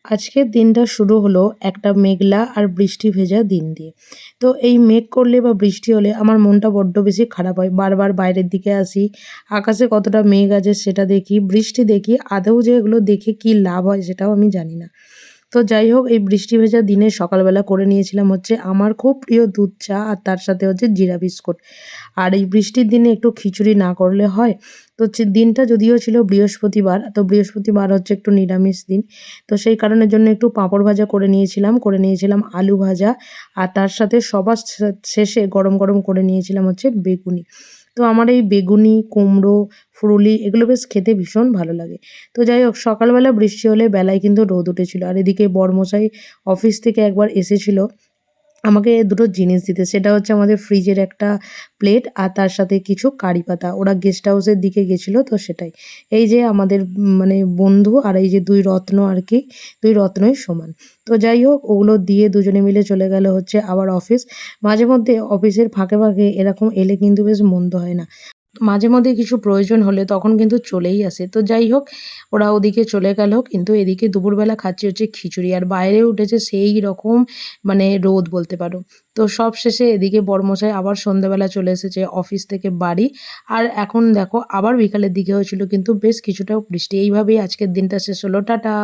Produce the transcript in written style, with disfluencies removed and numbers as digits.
আজকের দিনটা শুরু হলো একটা মেঘলা আর বৃষ্টি ভেজা দিন দিয়ে। তো এই মেঘ করলে বা বৃষ্টি হলে আমার মনটা বড্ড বেশি খারাপ হয়। বারবার বাইরের দিকে আসি, আকাশে কতটা মেঘ আছে সেটা দেখি, বৃষ্টি দেখি। আদৌ যে এগুলো দেখে কি লাভ হয় সেটাও আমি জানি না। তো যাই হোক, এই বৃষ্টি ভেজা দিনে সকালবেলা করে নিয়েছিলাম হচ্ছে আমার খুব প্রিয় দুধ চা, আর তার সাথে হচ্ছে জিরা বিস্কুট। আর এই বৃষ্টির দিনে একটু খিচুড়ি না করলে হয়? তো দিনটা যদিও ছিল বৃহস্পতিবার, তো বৃহস্পতিবার হচ্ছে একটু নিরামিষ দিন। তো সেই কারণের জন্য একটু পাঁপড় ভাজা করে নিয়েছিলাম আলু ভাজা, আর তার সাথে সবার শেষে গরম গরম করে নিয়েছিলাম হচ্ছে বেগুনি। তো আমার এই বেগুনি, কুমড়ো, ফুরুলি এগুলো বেশ খেতে ভীষণ ভালো লাগে। তো যাই হোক, সকালবেলা বৃষ্টি হলে বেলায় কিন্তু রোদ উঠেছিল, আর এদিকে বরমশাই অফিস থেকে একবার এসেছিল আমাকে দুটো জিনিস দিতে। সেটা হচ্ছে আমাদের ফ্রিজের একটা প্লেট, আর তার সাথে কিছু কারি পাতা। ওরা গেস্ট হাউসের দিকে গেছিলো, তো সেটাই। এই যে আমাদের মানে বন্ধু, আর এই যে ২ রত্ন আর কি, ২ রত্নই সমান। তো যাই হোক, ওগুলো দিয়ে দুজনে মিলে চলে গেল হচ্ছে আবার অফিস। মাঝে মধ্যে অফিসের ফাঁকে ফাঁকে এরকম এলে কিন্তু বেশ মন্দ হয় না। মাঝে মধ্যে কিছু প্রয়োজন হলে তখন কিন্তু চলেই আসে। তো যাই হোক, ওরা ওদিকে চলে গেল, কিন্তু এদিকে দুপুরবেলা খাচ্ছি হচ্ছে খিচুড়ি, আর বাইরে উঠেছে সেই রকম মানে রোদ বলতে পারো। তো সব শেষে এদিকে বরমশাই আবার সন্ধ্যাবেলা চলে এসেছে অফিস থেকে বাড়ি। আর এখন দেখো আবার বিকালের দিকে হয়েছিল কিন্তু বেশ কিছুটা বৃষ্টি। এইভাবেই আজকের দিনটা শেষ হলো। টাটা।